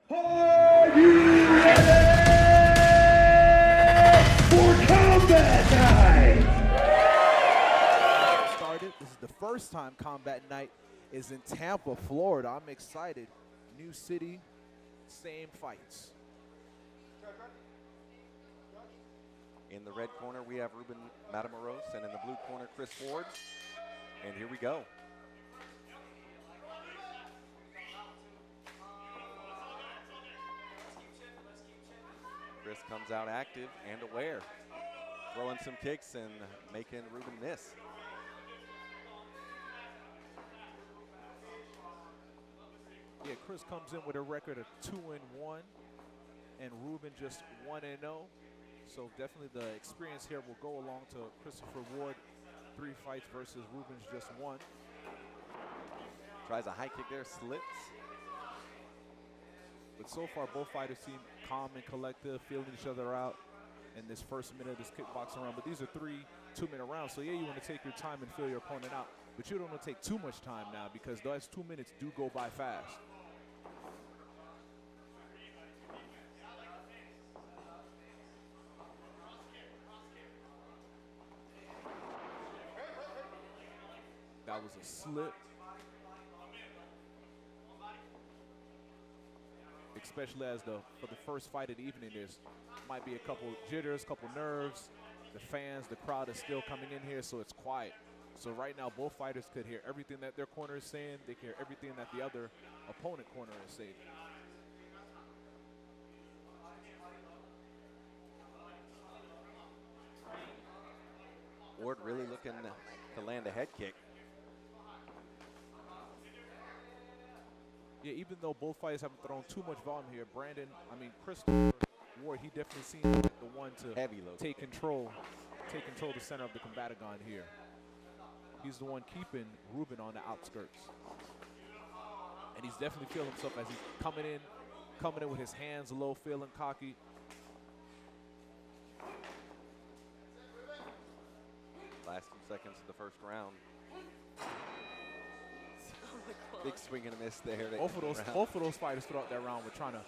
Are you ready for combat night? Started. This is the first time combat night is in Tampa, Florida. I'm excited. New city, same fights. In the red corner, we have Ruben Matamoros, and in the blue corner, Chris Ford. And here we go. Chris comes out active and aware, throwing some kicks and making Ruben miss. Yeah, Chris comes in with a record of 2-1, and Ruben just 1-0. So definitely the experience here will go along to Christopher Ward, 3 fights versus Ruben's just 1. Tries a high kick there, slips. But so far, both fighters seem calm and collective, feeling each other out in this first minute of this kickboxing round. But these are 3 2-minute rounds. So yeah, you want to take your time and feel your opponent out. But you don't want to take too much time now because those 2 minutes do go by fast. That was a slip. Especially as for the first fight of the evening, there's might be a couple jitters, couple nerves. The fans, the crowd is still coming in here, so it's quiet. So right now, both fighters could hear everything that their corner is saying. They can hear everything that the other opponent corner is saying. Ward really looking to land a head kick. Yeah, even though both fighters haven't thrown too much volume here, Christopher Ward, he definitely seems like the one to take control of the center of the combatagon here. He's the one keeping Ruben on the outskirts. And he's definitely feeling himself as he's coming in with his hands low, feeling cocky. Last 2 seconds of the first round. Big swing and a miss there. Both of those fighters throughout that round were trying to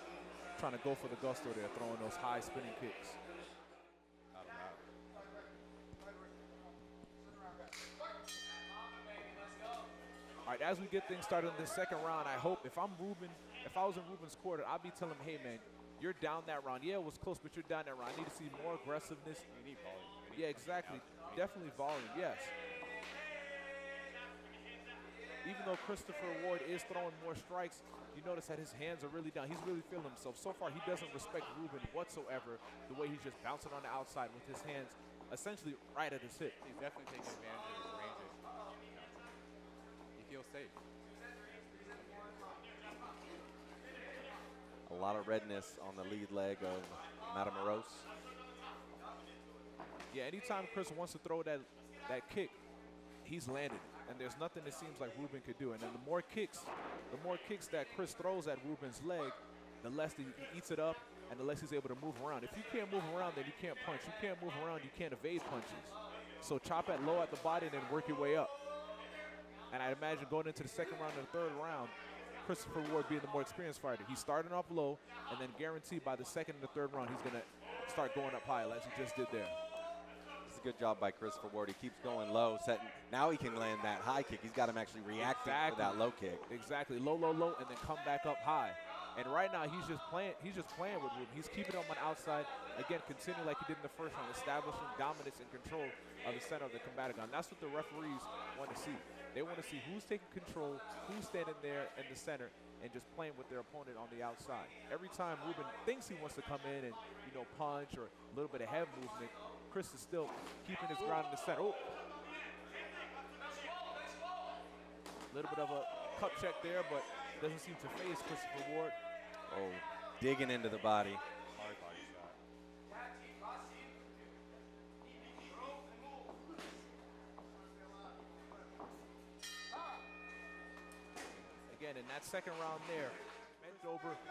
go for the gusto there, throwing those high spinning kicks. All right, as we get things started in the second round, I hope if I was in Ruben's corner, I'd be telling him, hey man, you're down that round. Yeah, it was close, but you're down that round. I need to see more aggressiveness. You need volume. Yeah, exactly. Definitely volume, yes. Even though Christopher Ward is throwing more strikes, you notice that his hands are really down. He's really feeling himself. So far, he doesn't respect Ruben whatsoever, the way he's just bouncing on the outside with his hands essentially right at his hip. He's definitely taking advantage of his ranges. He feels safe. A lot of redness on the lead leg of Matamoros. Yeah, anytime Chris wants to throw that kick, he's landed. And there's nothing it seems like Ruben could do. And then the more kicks that Chris throws at Ruben's leg, the less he eats it up and the less he's able to move around. If you can't move around, then you can't punch. You can't move around, you can't evade punches. So chop at low at the body and then work your way up. And I imagine going into the second round and the third round, Christopher Ward being the more experienced fighter. He's starting off low and then guaranteed by the second and the third round, he's gonna start going up high as he just did there. Good job by Christopher Ward. He keeps going low, setting. Now he can land that high kick. He's got him actually reacting to that low kick. Exactly, low, low, low, and then come back up high. And right now he's just playing with Ruben. He's keeping him on the outside. Again, continuing like he did in the first round, establishing dominance and control of the center of the combatagon. That's what the referees want to see. They want to see who's taking control, who's standing there in the center, and just playing with their opponent on the outside. Every time Ruben thinks he wants to come in and punch or a little bit of head movement, Chris is still keeping his ground in the center. Oh. A little bit of a cup check there, but doesn't seem to phase Christopher Ward. Oh, digging into the body. Hard body shot. Again, in that second round there,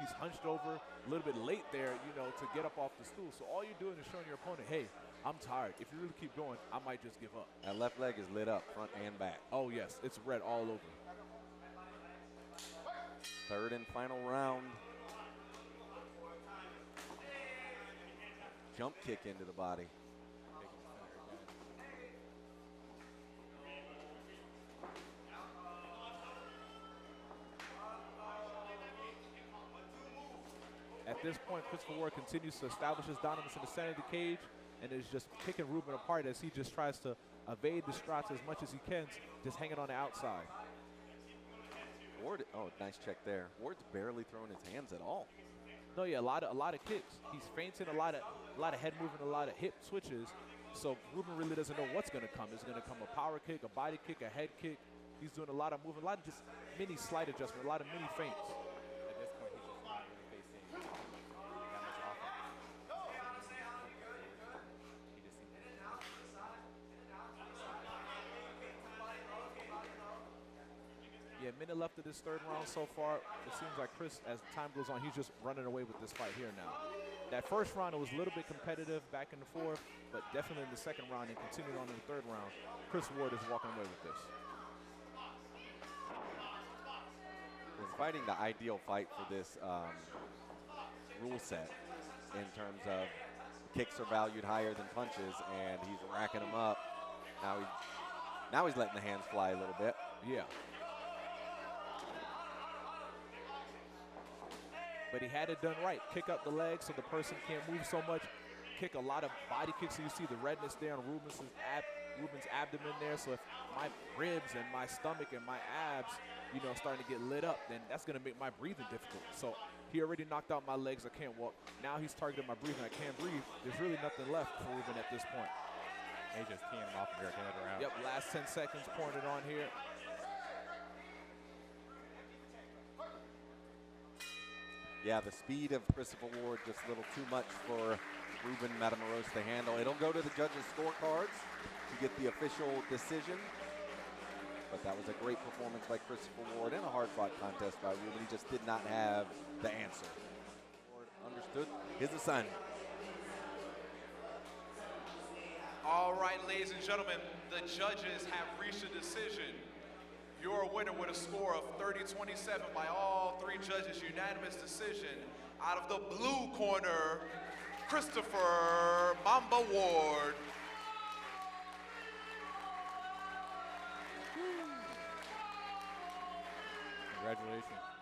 he's hunched over a little bit late there, to get up off the stool. So all you're doing is showing your opponent, hey, I'm tired. If you really keep going, I might just give up. That left leg is lit up, front and back. Oh, yes. It's red all over. Third and final round. jump kick into the body. Taking the center again. At this point, Christopher Ward continues to establish his dominance in the center of the cage and is just picking Ruben apart as he just tries to evade the shots as much as he can, just hanging on the outside. Ward, oh, nice check there. Ward's barely throwing his hands at all. No, yeah, a lot of kicks. He's feinting a lot of head movement, a lot of hip switches. So Ruben really doesn't know what's going to come. Is it going to come a power kick, a body kick, a head kick? He's doing a lot of movement, a lot of just mini slight adjustment, a lot of mini feints. At this point, he's just not really facing that much offense. He just seems to Yeah, minute left of this third round so far. It seems like Chris, as time goes on, he's just running away with this fight here now. That first round, it was a little bit competitive back and forth, but definitely in the second round and continuing on in the third round, Chris Ward is walking away with this. He's fighting the ideal fight for this rule set in terms of kicks are valued higher than punches, and he's racking them up. Now he's letting the hands fly a little bit. Yeah. But he had it done right. Kick up the legs so the person can't move so much. Kick a lot of body kicks so you see the redness there on Ruben's abdomen there. So if my ribs and my stomach and my abs, you know, starting to get lit up, then that's going to make my breathing difficult. So he already knocked out my legs. I can't walk. Now he's targeting my breathing. I can't breathe. There's really nothing left for Ruben at this point. he's just teeing him off here at the end of the round. Yep, last 10 seconds pouring it on here. Yeah, the speed of Christopher Ward just a little too much for Ruben Matamoros to handle. It'll go to the judges' scorecards to get the official decision. But that was a great performance by Christopher Ward in a hard-fought contest by Ruben. He just did not have the answer. Ward understood his assignment. All right, ladies and gentlemen, the judges have reached a decision. Your winner with a score of 30-27 by all three judges, unanimous decision. Out of the blue corner, Christopher Mamba Ward. Congratulations.